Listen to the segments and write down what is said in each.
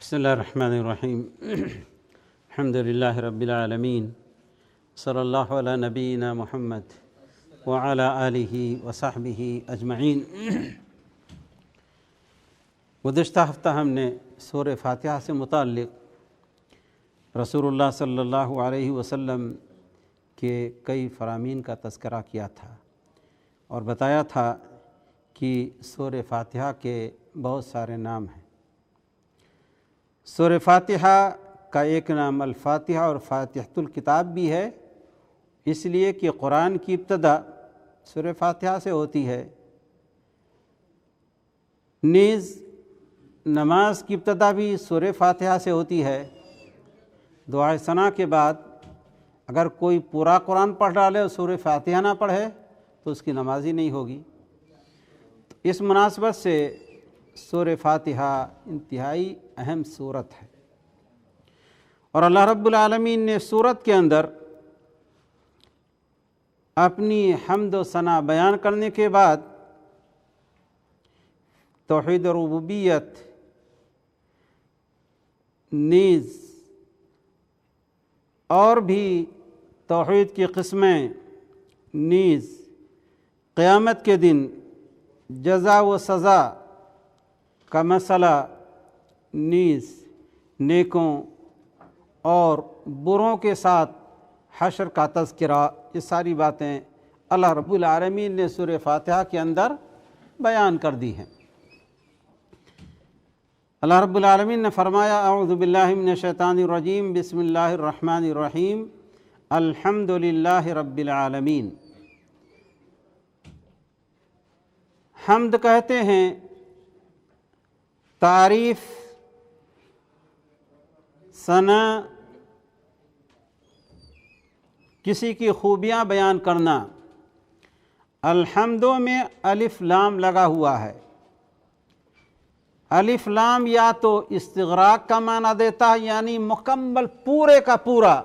بسم اللہ الرحمن الرحیم الحمد للہ رب العالمین صلی اللہ علی نبینا محمد وعلی آلہ وصحبہ اجمعین۔ گزشتہ ہفتہ ہم نے سورہ فاتحہ سے متعلق رسول اللہ صلی اللہ علیہ وسلم کے کئی فرامین کا تذکرہ کیا تھا اور بتایا تھا کہ سورہ فاتحہ کے بہت سارے نام ہیں۔ سورہ فاتحہ کا ایک نام الفاتحہ اور فاتحۃ الکتاب بھی ہے، اس لیے کہ قرآن کی ابتدا سورہ فاتحہ سے ہوتی ہے۔ نیز نماز کی ابتدا بھی سورہ فاتحہ سے ہوتی ہے۔ دعائے ثنا کے بعد اگر کوئی پورا قرآن پڑھ ڈالے اور سورہ فاتحہ نہ پڑھے تو اس کی نماز ہی نہیں ہوگی۔ اس مناسبت سے سورہ فاتحہ انتہائی اہم سورت ہے، اور اللہ رب العالمین نے سورت کے اندر اپنی حمد و ثنا بیان کرنے کے بعد توحید ربوبیت، نیز اور بھی توحید کی قسمیں، نیز قیامت کے دن جزا و سزا کا مسئلہ، نیز نیکوں اور بروں کے ساتھ حشر کا تذکرہ، یہ ساری باتیں اللہ رب العالمین نے سورہ فاتحہ کے اندر بیان کر دی ہیں۔ اللہ رب العالمین نے فرمایا اعوذ باللہ من الشیطان الرجیم بسم اللہ الرحمن الرحیم الحمد للہ رب العالمین۔ حمد کہتے ہیں تعریف، ثنا، کسی کی خوبیاں بیان کرنا۔ الحمدوں میں الف لام لگا ہوا ہے۔ الف لام یا تو استغراق کا معنی دیتا ہے، یعنی مکمل پورے کا پورا،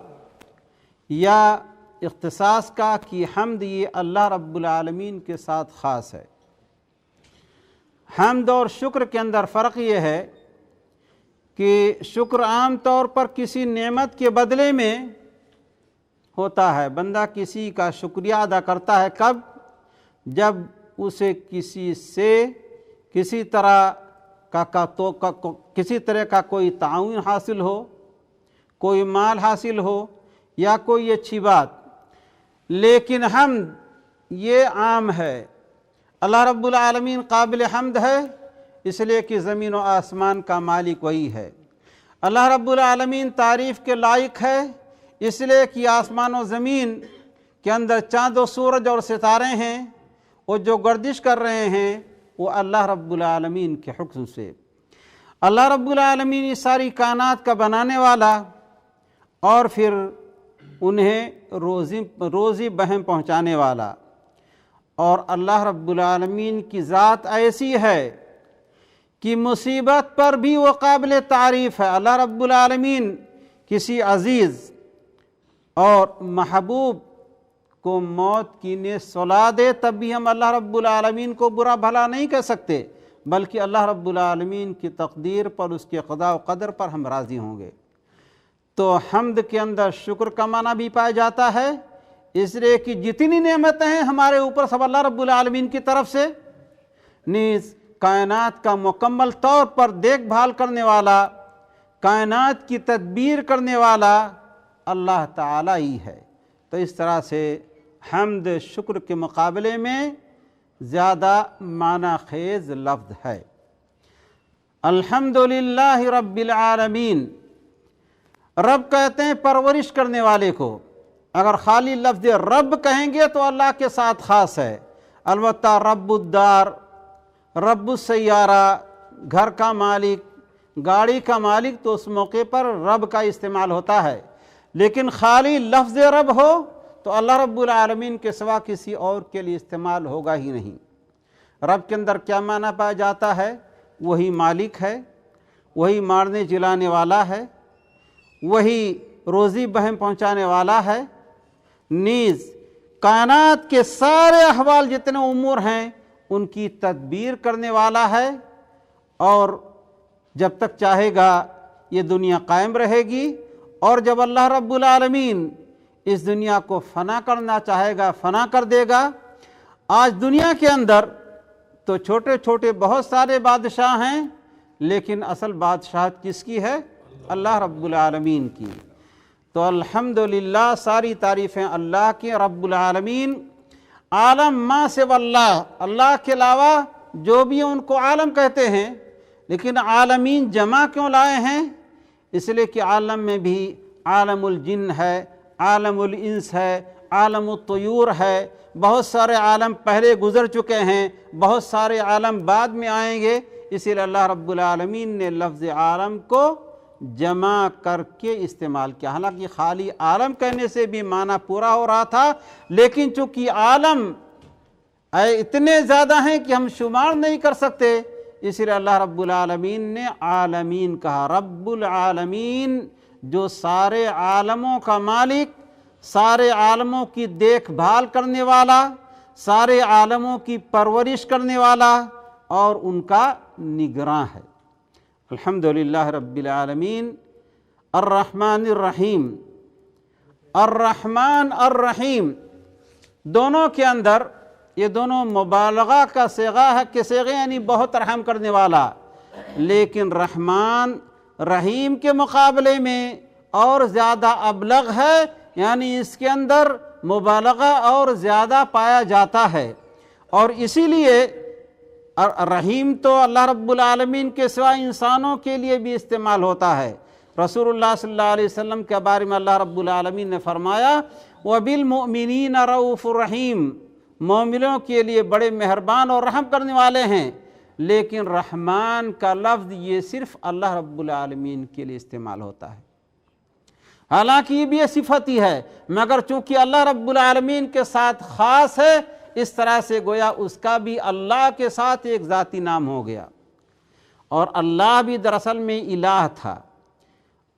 یا اختصاص کا کہ حمد یہ اللہ رب العالمین کے ساتھ خاص ہے۔ حمد اور شکر کے اندر فرق یہ ہے کہ شکر عام طور پر کسی نعمت کے بدلے میں ہوتا ہے۔ بندہ کسی کا شکریہ ادا کرتا ہے کب؟ جب اسے کسی سے کسی طرح کا کوئی تعاون حاصل ہو، کوئی مال حاصل ہو یا کوئی اچھی بات۔ لیکن حمد یہ عام ہے۔ اللہ رب العالمین قابل حمد ہے، اس لیے کہ زمین و آسمان کا مالک وہی ہے۔ اللہ رب العالمین تعریف کے لائق ہے، اس لیے کہ آسمان و زمین کے اندر چاند و سورج اور ستارے ہیں، وہ جو گردش کر رہے ہیں وہ اللہ رب العالمین کے حکم سے۔ اللہ رب العالمین اس ساری کائنات کا بنانے والا اور پھر انہیں روزی بہم پہنچانے والا، اور اللہ رب العالمین کی ذات ایسی ہے کہ مصیبت پر بھی وہ قابل تعریف ہے۔ اللہ رب العالمین کسی عزیز اور محبوب کو موت کی نیز سلا دے تب بھی ہم اللہ رب العالمین کو برا بھلا نہیں کہہ سکتے، بلکہ اللہ رب العالمین کی تقدیر پر، اس کے قضاء و قدر پر ہم راضی ہوں گے۔ تو حمد کے اندر شکر کا معنی بھی پایا جاتا ہے، اس لیے کہ جتنی نعمتیں ہیں ہمارے اوپر سب اللہ رب العالمین کی طرف سے، نیز کائنات کا مکمل طور پر دیکھ بھال کرنے والا، کائنات کی تدبیر کرنے والا اللہ تعالی ہی ہے۔ تو اس طرح سے حمد شکر کے مقابلے میں زیادہ معنی خیز لفظ ہے۔ الحمدللہ رب العالمین، رب کہتے ہیں پرورش کرنے والے کو۔ اگر خالی لفظ رب کہیں گے تو اللہ کے ساتھ خاص ہے، البتہ رب الدار، رب السیارہ، گھر کا مالک، گاڑی کا مالک، تو اس موقع پر رب کا استعمال ہوتا ہے۔ لیکن خالی لفظ رب ہو تو اللہ رب العالمین کے سوا کسی اور کے لیے استعمال ہوگا ہی نہیں۔ رب کے اندر کیا معنی پایا جاتا ہے؟ وہی مالک ہے، وہی مارنے جلانے والا ہے، وہی روزی بہم پہنچانے والا ہے، نیز کائنات کے سارے احوال جتنے امور ہیں ان کی تدبیر کرنے والا ہے، اور جب تک چاہے گا یہ دنیا قائم رہے گی، اور جب اللہ رب العالمین اس دنیا کو فنا کرنا چاہے گا فنا کر دے گا۔ آج دنیا کے اندر تو چھوٹے چھوٹے بہت سارے بادشاہ ہیں، لیکن اصل بادشاہت کس کی ہے؟ اللہ رب العالمین کی۔ تو الحمدللہ ساری تعریفیں اللہ کی، رب العالمین۔ عالم ما سوى اللہ، اللہ کے علاوہ جو بھی ان کو عالم کہتے ہیں، لیکن عالمین جمع کیوں لائے ہیں؟ اس لیے کہ عالم میں بھی عالم الجن ہے، عالم الانس ہے، عالم الطیور ہے، بہت سارے عالم پہلے گزر چکے ہیں، بہت سارے عالم بعد میں آئیں گے۔ اسی لیے اللہ رب العالمین نے لفظ عالم کو جمع کر کے استعمال کیا۔ حالانکہ خالی عالم کہنے سے بھی معنی پورا ہو رہا تھا، لیکن چونکہ عالم اتنے زیادہ ہیں کہ ہم شمار نہیں کر سکتے، اس لیے اللہ رب العالمین نے عالمین کہا۔ رب العالمین جو سارے عالموں کا مالک، سارے عالموں کی دیکھ بھال کرنے والا، سارے عالموں کی پرورش کرنے والا اور ان کا نگراں ہے۔ الحمدللہ رب العالمین۔ الرحمن الرحیم، الرحمن الرحیم دونوں کے اندر یہ دونوں مبالغہ کا صیغہ ہے کہ صیغے یعنی بہت رحم کرنے والا، لیکن رحمان رحیم کے مقابلے میں اور زیادہ ابلغ ہے، یعنی اس کے اندر مبالغہ اور زیادہ پایا جاتا ہے۔ اور اسی لیے رحیم تو اللہ رب العالمین کے سوا انسانوں کے لیے بھی استعمال ہوتا ہے۔ رسول اللہ صلی اللہ علیہ وسلم کے بارے میں اللہ رب العالمین نے فرمایا وَبِالْمُؤْمِنِينَ رَؤُوفٌ رَحِيمٌ، مومنوں کے لیے بڑے مہربان اور رحم کرنے والے ہیں۔ لیکن رحمان کا لفظ یہ صرف اللہ رب العالمین کے لیے استعمال ہوتا ہے، حالانکہ یہ بھی صفت ہی ہے، مگر چونکہ اللہ رب العالمین کے ساتھ خاص ہے، اس طرح سے گویا اس کا بھی اللہ کے ساتھ ایک ذاتی نام ہو گیا۔ اور اللہ بھی دراصل میں الہ تھا،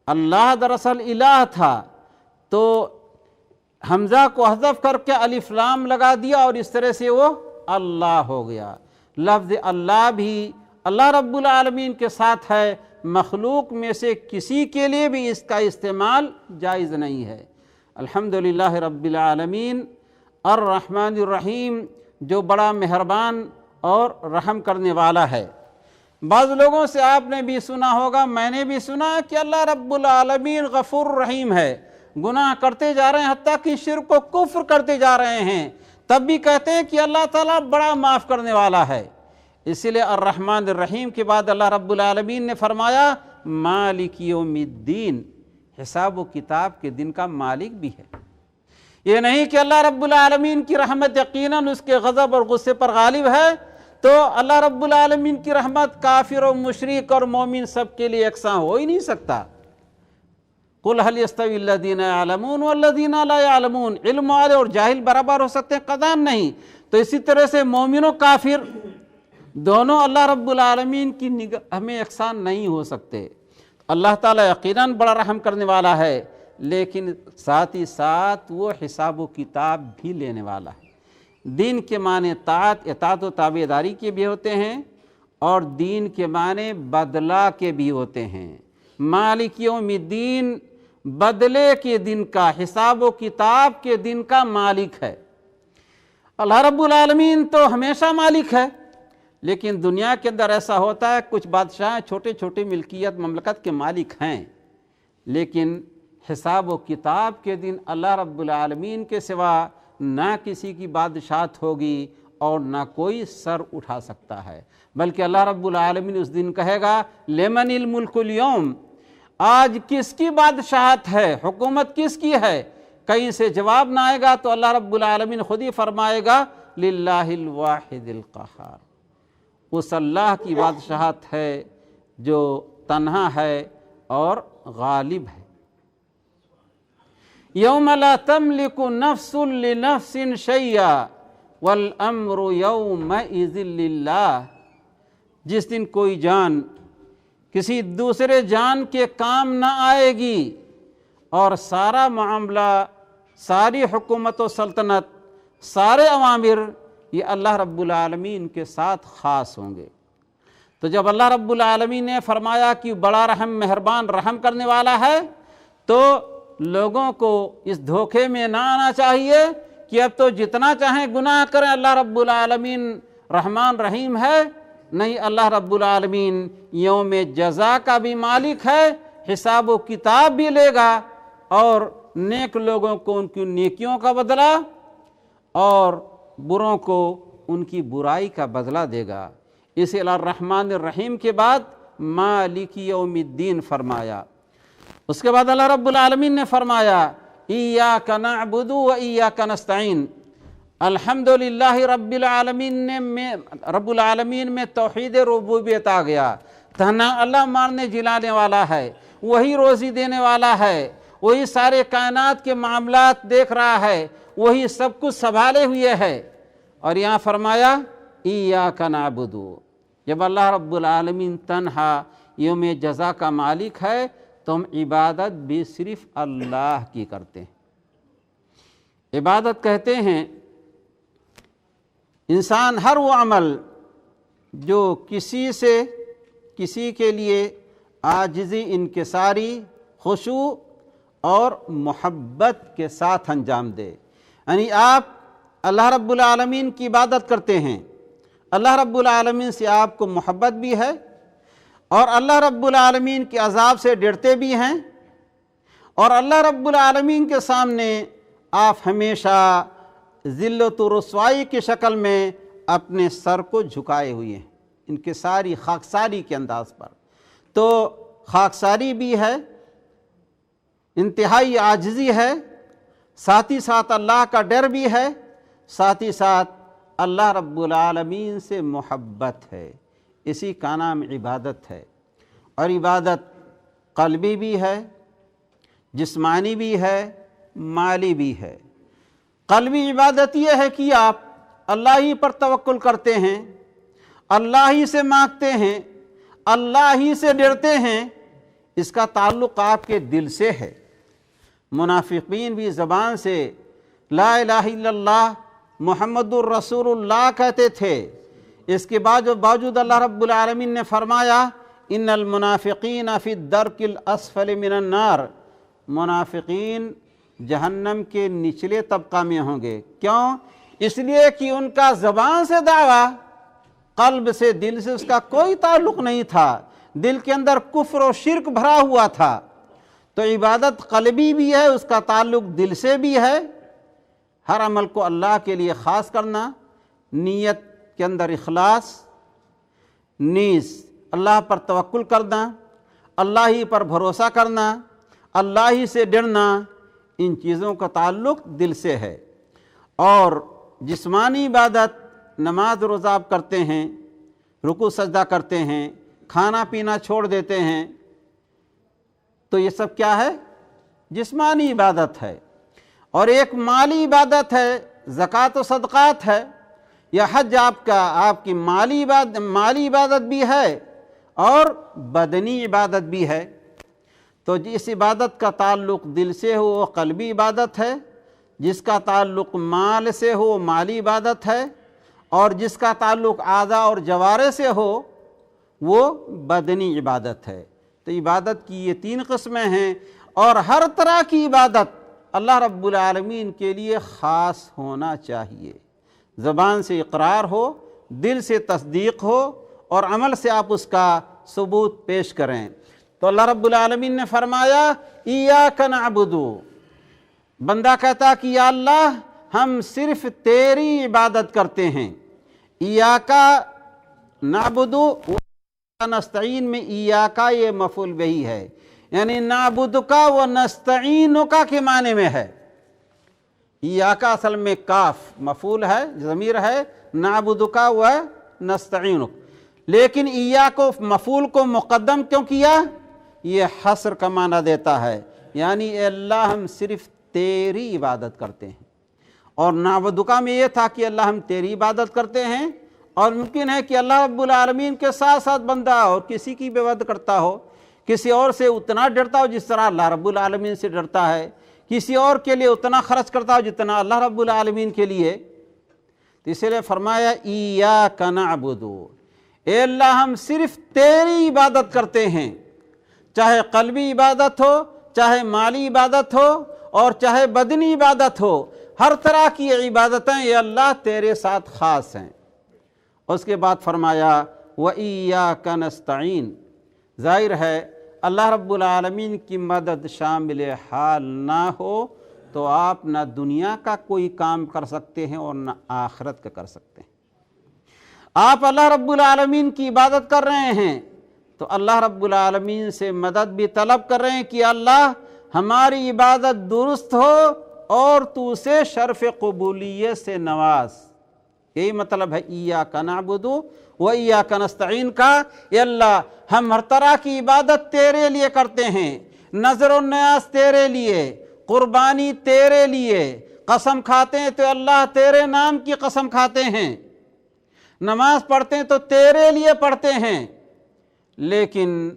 اللہ دراصل الہ تھا، تو حمزہ کو حذف کر کے الف لام لگا دیا اور اس طرح سے وہ اللہ ہو گیا۔ لفظ اللہ بھی اللہ رب العالمین کے ساتھ ہے، مخلوق میں سے کسی کے لیے بھی اس کا استعمال جائز نہیں ہے۔ الحمدللہ رب العالمین الرحمن الرحیم، جو بڑا مہربان اور رحم کرنے والا ہے۔ بعض لوگوں سے آپ نے بھی سنا ہوگا، میں نے بھی سنا کہ اللہ رب العالمین غفور الرحیم ہے، گناہ کرتے جا رہے ہیں، حتیٰ کہ شرک و کفر کرتے جا رہے ہیں، تب بھی کہتے ہیں کہ اللہ تعالیٰ بڑا معاف کرنے والا ہے۔ اسی لیے الرحمن الرحیم کے بعد اللہ رب العالمین نے فرمایا مالک یوم الدین، حساب و کتاب کے دن کا مالک بھی ہے۔ یہ نہیں کہ اللہ رب العالمین کی رحمت یقیناً اس کے غضب اور غصے پر غالب ہے، تو اللہ رب العالمین کی رحمت کافر و مشرک اور مومن سب کے لیے یکساں ہو ہی نہیں سکتا۔ قل هل يستوي الذين يعلمون والذين لا يعلمون، علم والے اور جاہل برابر ہو سکتے ہیں؟ قطعاً نہیں۔ تو اسی طرح سے مومن و کافر دونوں اللہ رب العالمین کی نگاہ ہمیں یکساں نہیں ہو سکتے۔ اللہ تعالیٰ یقیناً بڑا رحم کرنے والا ہے، لیکن ساتھ ہی ساتھ وہ حساب و کتاب بھی لینے والا ہے۔ دین کے معنی اطاعت و تابعداری کے بھی ہوتے ہیں، اور دین کے معنی بدلہ کے بھی ہوتے ہیں۔ مالک یوم الدین بدلے کے دن کا، حساب و کتاب کے دن کا مالک ہے۔ اللہ رب العالمین تو ہمیشہ مالک ہے، لیکن دنیا کے اندر ایسا ہوتا ہے کچھ بادشاہ چھوٹے چھوٹے ملکیت مملکت کے مالک ہیں، لیکن حساب و کتاب کے دن اللہ رب العالمین کے سوا نہ کسی کی بادشاہت ہوگی اور نہ کوئی سر اٹھا سکتا ہے، بلکہ اللہ رب العالمین اس دن کہے گا لمن الملک اليوم، آج کس کی بادشاہت ہے، حکومت کس کی ہے؟ کہیں سے جواب نہ آئے گا تو اللہ رب العالمین خود ہی فرمائے گا للہ الواحد القہار، اس اللہ کی بادشاہت ہے جو تنہا ہے اور غالب ہے۔ یوم لا تملک نفس لنفس شیئا والامر یومئذ للہ، جس دن کوئی جان کسی دوسرے جان کے کام نہ آئے گی، اور سارا معاملہ، ساری حکومت و سلطنت، سارے اوامر یہ اللہ رب العالمین کے ساتھ خاص ہوں گے۔ تو جب اللہ رب العالمین نے فرمایا کہ بڑا رحم مہربان رحم کرنے والا ہے، تو لوگوں کو اس دھوکے میں نہ آنا چاہیے کہ اب تو جتنا چاہیں گناہ کریں، اللہ رب العالمین رحمان رحیم ہے۔ نہیں، اللہ رب العالمین یوم جزا کا بھی مالک ہے، حساب و کتاب بھی لے گا، اور نیک لوگوں کو ان کی نیکیوں کا بدلہ اور بروں کو ان کی برائی کا بدلہ دے گا۔ اسی الرحمن الرحیم کے بعد مالک یوم الدین فرمایا۔ اس کے بعد اللہ رب العالمین نے فرمایا ایاک نعبد و ایاک نستعین۔ الحمدللہ رب العالمین میں توحید ربوبیت آ گیا۔ تنہا اللہ مارنے جلانے والا ہے، وہی روزی دینے والا ہے، وہی سارے کائنات کے معاملات دیکھ رہا ہے، وہی سب کچھ سنبھالے ہوئے ہے۔ اور یہاں فرمایا ایاک نعبد، جب اللہ رب العالمین تنہا یوم جزا کا مالک ہے تو ہم عبادت بھی صرف اللہ کی کرتے ہیں۔ عبادت کہتے ہیں انسان ہر وہ عمل جو کسی کے لیے عاجزی، انکساری، خشوع اور محبت کے ساتھ انجام دے۔ یعنی آپ اللہ رب العالمین کی عبادت کرتے ہیں، اللہ رب العالمین سے آپ کو محبت بھی ہے، اور اللہ رب العالمین کے عذاب سے ڈرتے بھی ہیں، اور اللہ رب العالمین کے سامنے آپ ہمیشہ ذلت و رسوائی کی شکل میں اپنے سر کو جھکائے ہوئے ہیں، ان کے ساری خاکساری کے انداز پر۔ تو خاکساری بھی ہے، انتہائی عاجزی ہے، ساتھ ہی ساتھ اللہ کا ڈر بھی ہے، ساتھ ہی ساتھ اللہ رب العالمین سے محبت ہے۔ اسی کا نام عبادت ہے۔ اور عبادت قلبی بھی ہے، جسمانی بھی ہے، مالی بھی ہے۔ قلبی عبادت یہ ہے کہ آپ اللہ ہی پر توکل کرتے ہیں، اللہ ہی سے مانگتے ہیں، اللہ ہی سے ڈرتے ہیں، اس کا تعلق آپ کے دل سے ہے۔ منافقین بھی زبان سے لا الہ الا اللہ محمد الرسول اللہ کہتے تھے، اس کے باوجود اللہ رب العالمین نے فرمایا ان المنافقین فی الدرک الاسفل من النار، منافقین جہنم کے نچلے طبقہ میں ہوں گے۔ کیوں؟ اس لیے کہ ان کا زبان سے دعویٰ، قلب سے، دل سے اس کا کوئی تعلق نہیں تھا، دل کے اندر کفر و شرک بھرا ہوا تھا۔ تو عبادت قلبی بھی ہے، اس کا تعلق دل سے بھی ہے، ہر عمل کو اللہ کے لیے خاص کرنا، نیت کے اندر اخلاص، نیز اللہ پر توکل کرنا، اللہ ہی پر بھروسہ کرنا، اللہ ہی سے ڈرنا، ان چیزوں کا تعلق دل سے ہے۔ اور جسمانی عبادت نماز روزہ آپ کرتے ہیں، رکوع سجدہ کرتے ہیں، کھانا پینا چھوڑ دیتے ہیں، تو یہ سب کیا ہے؟ جسمانی عبادت ہے۔ اور ایک مالی عبادت ہے، زکوٰۃ و صدقات ہے، یا حج آپ کی مالی عبادت بھی ہے اور بدنی عبادت بھی ہے۔ تو جس عبادت کا تعلق دل سے ہو وہ قلبی عبادت ہے، جس کا تعلق مال سے ہو وہ مالی عبادت ہے، اور جس کا تعلق اعضاء اور جوارح سے ہو وہ بدنی عبادت ہے۔ تو عبادت کی یہ 3 قسمیں ہیں، اور ہر طرح کی عبادت اللہ رب العالمین کے لیے خاص ہونا چاہیے۔ زبان سے اقرار ہو، دل سے تصدیق ہو، اور عمل سے آپ اس کا ثبوت پیش کریں۔ تو اللہ رب العالمین نے فرمایا ایاک نعبد، بندہ کہتا کہ یا اللہ ہم صرف تیری عبادت کرتے ہیں۔ ایاک نعبد و نستعین میں ایاکا یہ مفعول بہی ہے، یعنی نعبدکا و نستعینکا کے معنی میں ہے۔ ایاکا اصل میں کاف مفعول ہے، ضمیر ہے، نعبدکا و نستعینک، لیکن ایاکا مفعول کو مقدم کیوں کیا؟ یہ حصر کا معنی دیتا ہے، یعنی اے اللہ ہم صرف تیری عبادت کرتے ہیں۔ اور نعبدکا میں یہ تھا کہ اللہ ہم تیری عبادت کرتے ہیں، اور ممکن ہے کہ اللہ رب العالمین کے ساتھ ساتھ بندہ اور کسی کی بھی عبادت کرتا ہو، کسی اور سے اتنا ڈرتا ہو جس طرح اللہ رب العالمین سے ڈرتا ہے، کسی اور کے لیے اتنا خرچ کرتا ہو جتنا اللہ رب العالمین کے لیے۔ تو اسی لیے فرمایا ایاک نعبد، اے اللہ ہم صرف تیری عبادت کرتے ہیں، چاہے قلبی عبادت ہو، چاہے مالی عبادت ہو، اور چاہے بدنی عبادت ہو، ہر طرح کی عبادتیں اے اللہ تیرے ساتھ خاص ہیں۔ اس کے بعد فرمایا وَإِيَّاكَ نَسْتَعِينُ، ظاہر ہے اللہ رب العالمین کی مدد شامل حال نہ ہو تو آپ نہ دنیا کا کوئی کام کر سکتے ہیں اور نہ آخرت کا کر سکتے ہیں۔ آپ اللہ رب العالمین کی عبادت کر رہے ہیں تو اللہ رب العالمین سے مدد بھی طلب کر رہے ہیں کہ اللہ ہماری عبادت درست ہو اور تو اسے شرف قبولیت سے نواز۔ یہی مطلب ہے ایاک نعبد و ایاک نستعین کا، اے اللہ ہم ہر طرح کی عبادت تیرے لیے کرتے ہیں، نظر و نیاز تیرے لیے، قربانی تیرے لیے، قسم کھاتے ہیں تو اللہ تیرے نام کی قسم کھاتے ہیں، نماز پڑھتے ہیں تو تیرے لیے پڑھتے ہیں، لیکن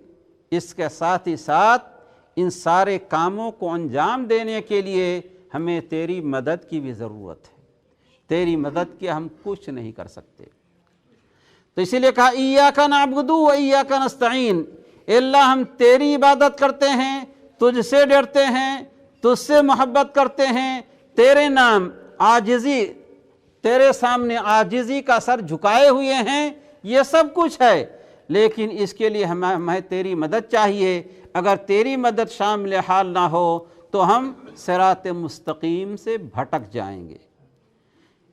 اس کے ساتھ ہی ساتھ ان سارے کاموں کو انجام دینے کے لیے ہمیں تیری مدد کی بھی ضرورت ہے۔ تیری مدد کے ہم کچھ نہیں کر سکتے، تو اسی لیے کہا ایاک نعبد و ایاک نستعین، اے اللہ ہم تیری عبادت کرتے ہیں، تجھ سے ڈرتے ہیں، تجھ سے محبت کرتے ہیں، تیرے نام عاجزی، تیرے سامنے عاجزی کا سر جھکائے ہوئے ہیں، یہ سب کچھ ہے، لیکن اس کے لیے ہمیں تیری مدد چاہیے۔ اگر تیری مدد شامل حال نہ ہو تو ہم صراط مستقیم سے بھٹک جائیں گے۔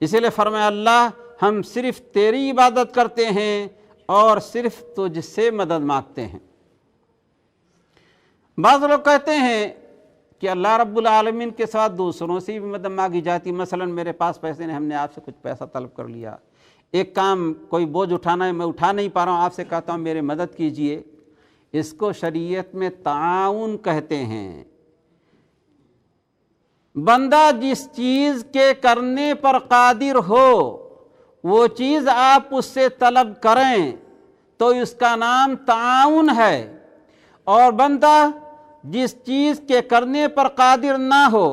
اسی لیے فرمایا اللہ ہم صرف تیری عبادت کرتے ہیں اور صرف تجھ سے مدد مانگتے ہیں۔ بعض لوگ کہتے ہیں کہ اللہ رب العالمین کے ساتھ دوسروں سے بھی مدد مانگی جاتی، مثلا میرے پاس پیسے نہیں، ہم نے آپ سے کچھ پیسہ طلب کر لیا، ایک کام کوئی بوجھ اٹھانا ہے میں اٹھا نہیں پا رہا ہوں، آپ سے کہتا ہوں میری مدد کیجئے، اس کو شریعت میں تعاون کہتے ہیں۔ بندہ جس چیز کے کرنے پر قادر ہو وہ چیز آپ اس سے طلب کریں تو اس کا نام تعاون ہے، اور بندہ جس چیز کے کرنے پر قادر نہ ہو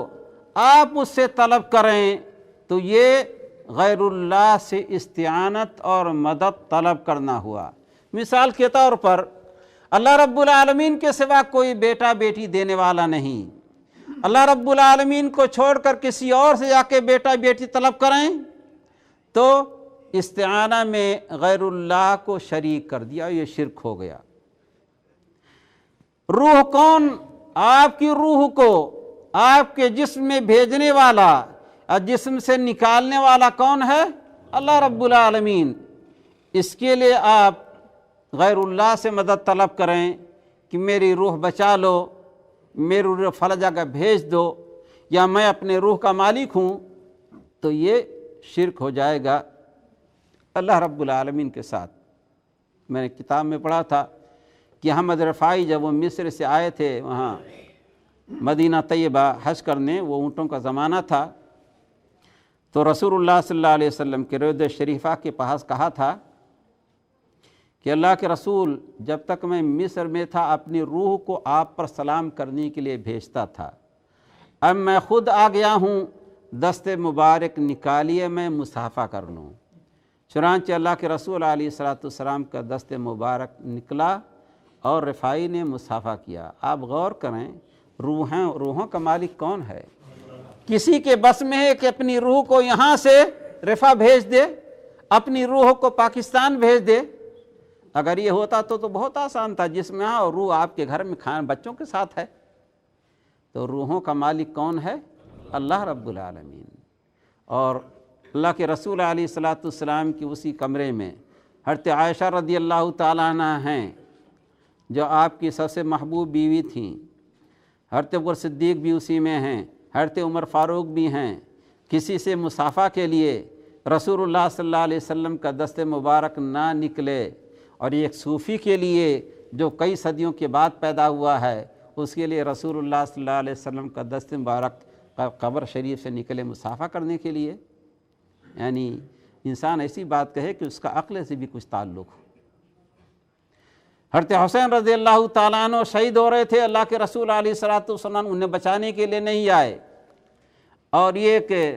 آپ اس سے طلب کریں تو یہ غیر اللہ سے استعانت اور مدد طلب کرنا ہوا۔ مثال کے طور پر اللہ رب العالمین کے سوا کوئی بیٹا بیٹی دینے والا نہیں، اللہ رب العالمین کو چھوڑ کر کسی اور سے جا کے بیٹا بیٹی طلب کریں تو استعانہ میں غیر اللہ کو شریک کر دیا، یہ شرک ہو گیا۔ روح کون؟ آپ کی روح کو آپ کے جسم میں بھیجنے والا اور جسم سے نکالنے والا کون ہے؟ اللہ رب العالمین۔ اس کے لیے آپ غیر اللہ سے مدد طلب کریں کہ میری روح بچا لو، میری روح فلاں جگہ بھیج دو، یا میں اپنے روح کا مالک ہوں، تو یہ شرک ہو جائے گا اللہ رب العالمین کے ساتھ۔ میں نے کتاب میں پڑھا تھا کہ احمد رفاعی جب وہ مصر سے آئے تھے وہاں مدینہ طیبہ حج کرنے، وہ اونٹوں کا زمانہ تھا، تو رسول اللہ صلی اللہ علیہ وسلم کے روضہ شریفہ کے پاس کہا تھا کہ اللہ کے رسول جب تک میں مصر میں تھا اپنی روح کو آپ پر سلام کرنے کے لیے بھیجتا تھا، اب میں خود آ گیا ہوں، دست مبارک نکالیے میں مصافحہ کر لوں۔ چنانچہ اللہ کے رسول علیہ السلام کا دست مبارک نکلا اور رفاعی نے مصافحہ کیا۔ آپ غور کریں، روحوں کا مالک کون ہے؟ کسی کے بس میں ہے کہ اپنی روح کو یہاں سے رفع بھیج دے، اپنی روح کو پاکستان بھیج دے؟ اگر یہ ہوتا تو بہت آسان تھا، جس میں اور روح آپ کے گھر میں کھانا بچوں کے ساتھ ہے۔ تو روحوں کا مالک کون ہے؟ اللہ رب العالمین۔ اور اللہ کے رسول علیہ السلام کی اسی کمرے میں حضرت عائشہ رضی اللہ تعالیٰ عنہ ہیں جو آپ کی سب سے محبوب بیوی تھیں، حضرت ابوبکر صدیق بھی اسی میں ہیں، حضرت عمر فاروق بھی ہیں۔ کسی سے مصافحہ کے لیے رسول اللہ صلی اللہ علیہ وسلم کا دست مبارک نہ نکلے، اور ایک صوفی کے لیے جو کئی صدیوں کے بعد پیدا ہوا ہے، اس کے لیے رسول اللہ صلی اللہ علیہ وسلم کا دست مبارک قبر شریف سے نکلے مصافحہ کرنے کے لیے، یعنی انسان ایسی بات کہے کہ اس کا عقل سے بھی کچھ تعلق ہو۔ حضرت حسین رضی اللہ تعالیٰ عنہ شہید ہو رہے تھے، اللہ کے رسول علیہ السلام انہیں بچانے کے لیے نہیں آئے، اور یہ کہ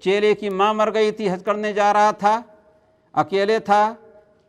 چیلے کی ماں مر گئی تھی، حج کرنے جا رہا تھا، اکیلے تھا،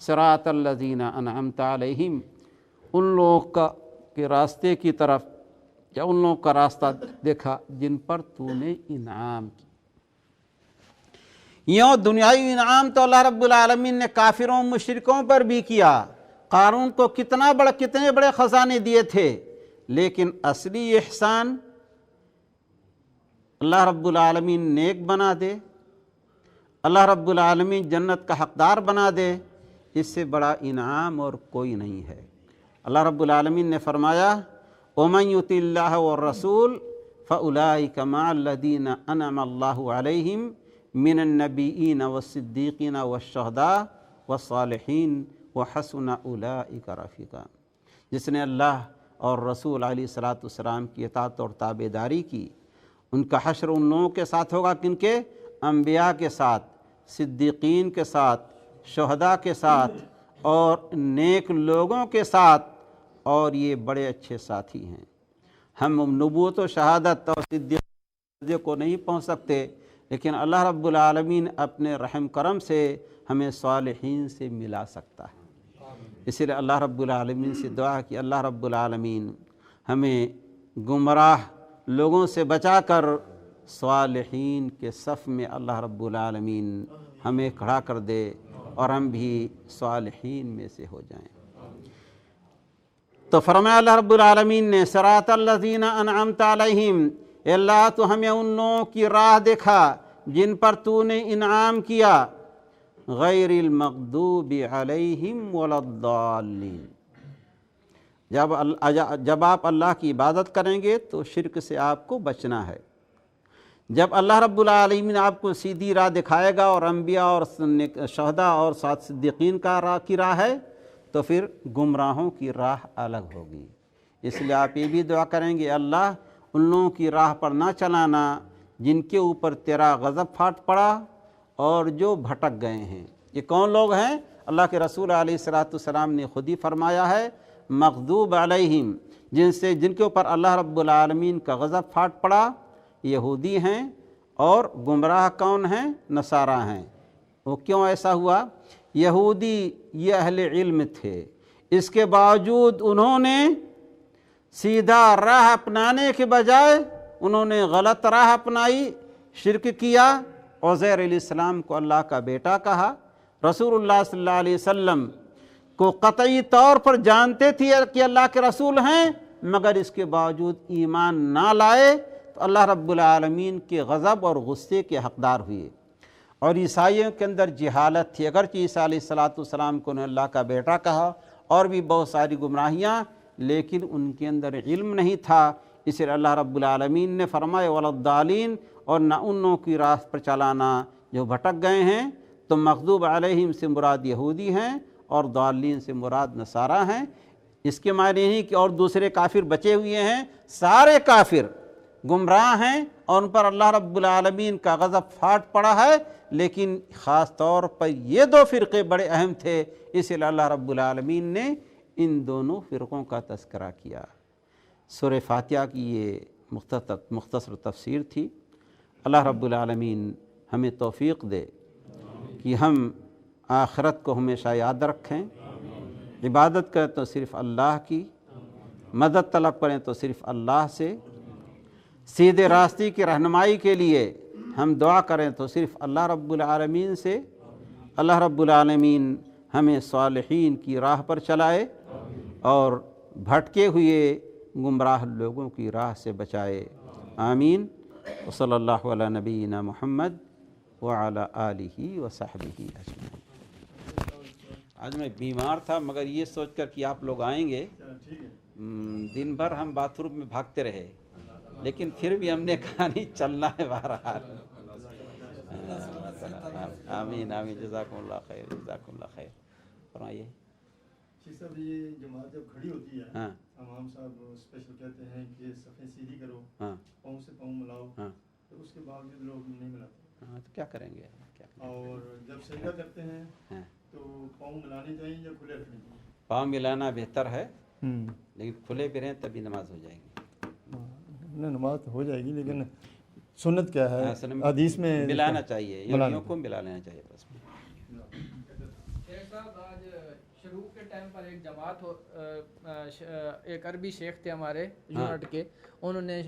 صراط الذین انعمت علیہم، ان لوگوں کے راستے کی طرف، یا ان لوگوں کا راستہ دیکھا جن پر تو نے انعام کی۔ یوں دنیاوی انعام تو اللہ رب العالمین نے کافروں مشرکوں پر بھی کیا۔ قارون کو کتنے بڑے خزانے دیے تھے، لیکن اصلی احسان اللہ رب العالمین نیک بنا دے، اللہ رب العالمین جنت کا حقدار بنا دے، اس سے بڑا انعام اور کوئی نہیں ہے۔ اللہ رب العالمین نے فرمایا وَمَن يُطِعِ اللَّهَ وَالرَّسُولَ فَأُولَٰئِكَ مَعَ الَّذِينَ أَنْعَمَ اللَّهُ عَلَيْهِمْ مِنَ النَّبِيِّينَ وَالصِّدِّيقِينَ وَالشُّهَدَاءِ وَالصَّالِحِينَ وَحَسُنَ أُولَٰئِكَ رَفِيقًا۔ جس نے اللہ اور رسول علیہ الصلاۃ والسلام کی اطاعت اور تابعداری کی، ان کا حشر ان لوگوں کے ساتھ ہوگا، کن کے؟ انبیاء کے ساتھ، صدیقین کے ساتھ، شہداء کے ساتھ اور نیک لوگوں کے ساتھ، اور یہ بڑے اچھے ساتھی ہیں۔ ہم نبوت و شہادت اور صدیق کو نہیں پہنچ سکتے، لیکن اللہ رب العالمین اپنے رحم کرم سے ہمیں صالحین سے ملا سکتا ہے۔ اسی لیے اللہ رب العالمین سے دعا کہ اللہ رب العالمین ہمیں گمراہ لوگوں سے بچا کر صالحین کے صف میں اللہ رب العالمین ہمیں کھڑا کر دے، اور ہم بھی صالحین میں سے ہو جائیں۔ تو فرمایا اللہ رب العالمین نے صراط الذین انعمت علیہم، اے اللہ تو ہمیں ان لوگوں کی راہ دکھا جن پر تو نے انعام کیا، غیر المغضوب علیہم ولا الضالین۔ جب آپ اللہ کی عبادت کریں گے تو شرک سے آپ کو بچنا ہے۔ جب اللہ رب العالمین آپ کو سیدھی راہ دکھائے گا، اور انبیاء اور شہداء اور ساتھ صدیقین کی راہ ہے، تو پھر گمراہوں کی راہ الگ ہوگی۔ اس لیے آپ یہ بھی دعا کریں گے اللہ ان لوگوں کی راہ پر نہ چلانا جن کے اوپر تیرا غضب پھاٹ پڑا اور جو بھٹک گئے ہیں۔ یہ کون لوگ ہیں؟ اللہ کے رسول علیہ السلام نے خود ہی فرمایا ہے مغضوب علیہم، جن کے اوپر اللہ رب العالمین کا غضب پھاٹ پڑا، یہودی ہیں، اور گمراہ کون ہیں؟ نصارہ ہیں۔ وہ کیوں ایسا ہوا؟ یہودی یہ اہل علم تھے، اس کے باوجود انہوں نے سیدھا راہ اپنانے کے بجائے انہوں نے غلط راہ اپنائی، شرک کیا، عزیر علیہ السلام کو اللہ کا بیٹا کہا، رسول اللہ صلی اللہ علیہ وسلم کو قطعی طور پر جانتے تھے کہ اللہ کے رسول ہیں، مگر اس کے باوجود ایمان نہ لائے، تو اللہ رب العالمین کے غضب اور غصے کے حقدار ہوئے۔ اور عیسائیوں کے اندر جہالت تھی، اگرچہ عیسیٰ علیہ السلام کو انہوں نے اللہ کا بیٹا کہا، اور بھی بہت ساری گمراہیاں، لیکن ان کے اندر علم نہیں تھا، اس لیے اللہ رب العالمین نے فرمایا ولا الضالین، اور نہ ان لوگوں کی راہ پر چلانا جو بھٹک گئے ہیں۔ تو مغضوب علیہم سے مراد یہودی ہیں، اور ضالین سے مراد نصارہ ہیں۔ اس کے معنی نہیں کہ اور دوسرے کافر بچے ہوئے ہیں، سارے کافر گمراہ ہیں اور ان پر اللہ رب العالمین کا غضب پھاٹ پڑا ہے، لیکن خاص طور پر یہ دو فرقے بڑے اہم تھے، اس لیے اللہ رب العالمین نے ان دونوں فرقوں کا تذکرہ کیا۔ سورہ فاتحہ کی یہ مختصر تفسیر تھی۔ اللہ رب العالمین ہمیں توفیق دے کہ ہم آخرت کو ہمیشہ یاد رکھیں، عبادت کریں تو صرف اللہ کی، مدد طلب کریں تو صرف اللہ سے، سیدھے راستے کی رہنمائی کے لیے ہم دعا کریں تو صرف اللہ رب العالمین سے۔ اللہ رب العالمین ہمیں صالحین کی راہ پر چلائے اور بھٹکے ہوئے گمراہ لوگوں کی راہ سے بچائے، آمین۔ وصلی اللہ علی نبینا محمد وعلی آلہ وصحبہ اجمعین۔ آج میں بیمار تھا، مگر یہ سوچ کر کہ آپ لوگ آئیں گے، دن بھر ہم باتھ روم میں بھاگتے رہے، لیکن پھر بھی ہم نے کہا نہیں، چلنا ہے بہرحال۔ آمین آمین، جزاکم اللہ خیر، جزاکم اللہ خیر۔ فرمائیے صاحب، یہ جماعت جب کھڑی ہوتی ہے، امام صاحب اسپیشل کہتے ہیں کہ صفیں سیدھی کرو، پاؤں سے پاؤں ملاؤ، تو اس کے باوجود لوگ نہیں ملاتے، تو کیا کریں گے؟ اور جب سجدہ کرتے ہیں تو پاؤں ملانے چاہیے یا کھلے رکھنے چاہیے؟ پاؤں ملانا بہتر ہے، لیکن کھلے بھی رہیں تبھی نماز ہو جائے گی۔ نماز ہو جائے گی، لیکن سنت کیا ہے؟ حدیث میں ملانا چاہیے، یوں کو ملا لینا چاہیے بس۔ شروع کے ٹائم پر ایک جماعت ایک عربی شیخ تھے ہمارے یونٹ کے, انہوں نے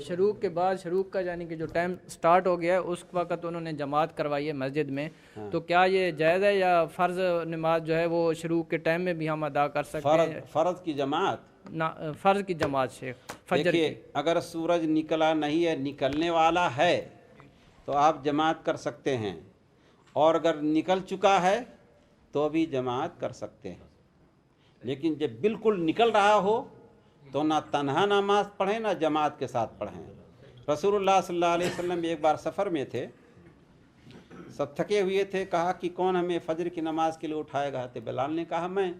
شروع کے بعد شروع کا یعنی کہ جو ٹائم سٹارٹ ہو گیا اس وقت انہوں نے جماعت کروائی ہے مسجد میں, تو کیا یہ جائز ہے یا فرض نماز جو ہے وہ شروع کے ٹائم میں بھی ہم ادا کر سکتے ہیں؟ فرض کی جماعت, فرض کی جماعت شیخ فجر کی. اگر سورج نکلا نہیں ہے, نکلنے والا ہے تو آپ جماعت کر سکتے ہیں, اور اگر نکل چکا ہے تو بھی جماعت کر سکتے ہیں. لیکن جب بالکل نکل رہا ہو تو نہ تنہا نماز پڑھیں نہ جماعت کے ساتھ پڑھیں. رسول اللہ صلی اللہ علیہ وسلم ایک بار سفر میں تھے, سب تھکے ہوئے تھے, کہا کہ کون ہمیں فجر کی نماز کے لیے اٹھائے گا؟ تو بلال نے کہا میں.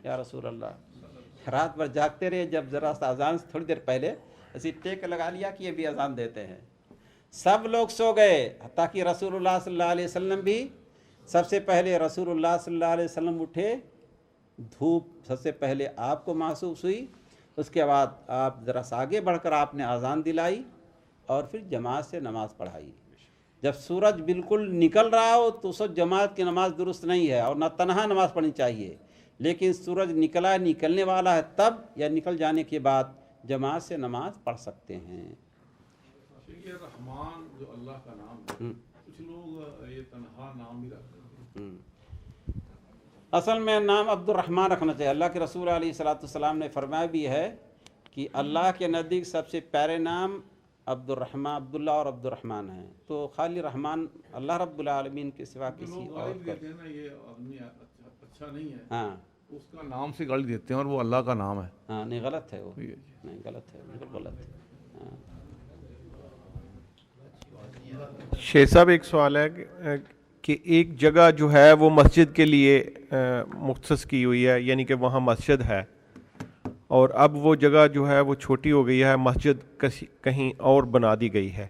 یا رسول اللہ, رات بھر جاگتے رہے, جب ذرا سا اذان سے تھوڑی دیر پہلے اسی ٹیک لگا لیا کہ یہ بھی اذان دیتے ہیں. سب لوگ سو گئے, حتیٰ کہ رسول اللہ صلی اللہ علیہ وسلم بھی سب سے پہلے. رسول اللہ صلی اللہ علیہ وسلم اٹھے, دھوپ سب سے پہلے آپ کو محسوس ہوئی, اس کے بعد آپ ذرا سا آگے بڑھ کر آپ نے اذان دلائی اور پھر جماعت سے نماز پڑھائی. جب سورج بالکل نکل رہا ہو تو اس وقت جماعت کی نماز درست نہیں ہے اور نہ تنہا نماز پڑھنی چاہیے. لیکن سورج نکلنے والا ہے تب یا نکل جانے کے بعد جماعت سے نماز پڑھ سکتے ہیں. رحمان جو اللہ کا نام ہے, کچھ لوگ یہ تنہا نام بھی رکھتے ہیں. اصل میں نام عبد الرحمن رکھنا چاہیے. اللہ کے رسول علیہ الصلوۃ والسلام نے فرمایا بھی ہے کہ اللہ کے نزدیک سب سے پیارے نام عبد الرحمن, عبداللہ اور عبد الرحمن ہیں. تو خالی رحمان اللہ رب العالمین کے سوا کسی اور کو یہ آدمی اچھا نہیں ہے, ہاں اس کا نام سے گالی دیتے ہیں اور وہ اللہ کا نام ہے. ہاں نہیں, غلط ہے وہ, نہیں غلط ہے, بالکل غلط ہے. شیخ صاحب ایک سوال ہے کہ ایک جگہ جو ہے وہ مسجد کے لیے مختص کی ہوئی ہے, یعنی کہ وہاں مسجد ہے, اور اب وہ جگہ جو ہے وہ چھوٹی ہو گئی ہے, مسجد کہیں اور بنا دی گئی ہے.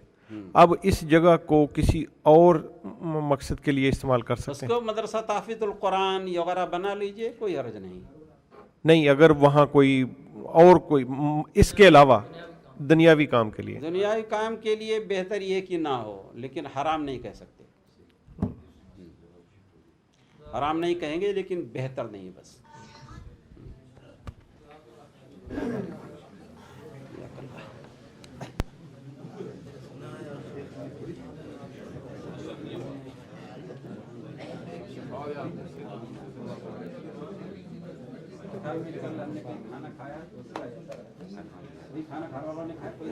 اب اس جگہ کو کسی اور مقصد کے لیے استعمال کر سکتے ہیں؟ اس کو مدرسہ تحفیظ القرآن وغیرہ بنا لیجئے, کوئی حرج نہیں. نہیں, اگر وہاں کوئی اور کوئی اس کے علاوہ دنیاوی کام کے لیے, دنیاوی کام کے لیے بہتر یہ کہ نہ ہو, لیکن حرام نہیں کہہ سکتے. حرام نہیں کہیں گے لیکن بہتر نہیں بس. کھانا کھایا, کھانا کھانے والوں نے کھایا, کوئی